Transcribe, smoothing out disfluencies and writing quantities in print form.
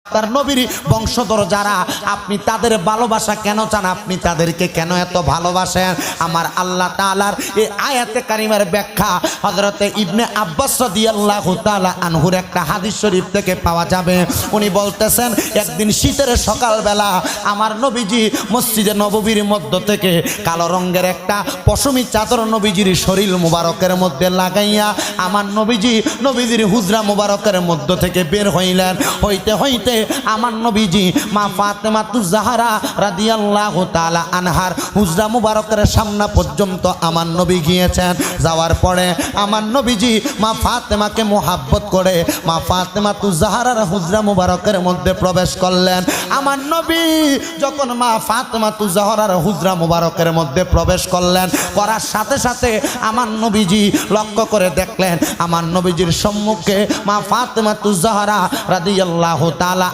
তার নবীর বংশধর যারা, আপনি তাদের ভালোবাসা কেন চান? আপনি তাদেরকে কেন এত ভালোবাসেন? আমার আল্লাহ তাআলার এই আয়াতে কারিমার ব্যাখ্যা হযরতে ইবনে আব্বাস রাদিয়াল্লাহু তাআলা আনহুর একটা হাদিস শরীফ থেকে পাওয়া যাবে। উনি বলতেছেন, একদিন শীতের সকালবেলা আমার নবীজি মসজিদে নববীর মধ্য থেকে কালো রঙের একটা পশমি চাদর নবীজির শরীর মুবারকের মধ্যে লাগাইয়া আমার নবীজির হুজরা মুবারকের মধ্য থেকে বের হইলেন। হইতে হইতে আমার নবীজি মা ফাতেমাতুজ জাহরা রাদিয়াল্লাহু তাআলা আনহার হুজরা মুবারকের সামনে পর্যন্ত আমার নবী গিয়েছেন। যাওয়ার পরে আমার নবীজি মা ফাতেমাকে মোহাব্বত করে মা ফাতেমাতুজ জাহরার হুজরা মুবারকের মধ্যে প্রবেশ করলেন। আমার নবী যখন মা ফাতেমাতুজ জাহরার হুজরা মুবারকের মধ্যে প্রবেশ করলেন, করার সাথে সাথে আমার নবীজি লক্ষ্য করে দেখলেন আমার নবীজির সম্মুখে মা ফাতেমাতুজ জাহরা রাদিয়াল্লাহু তাআলা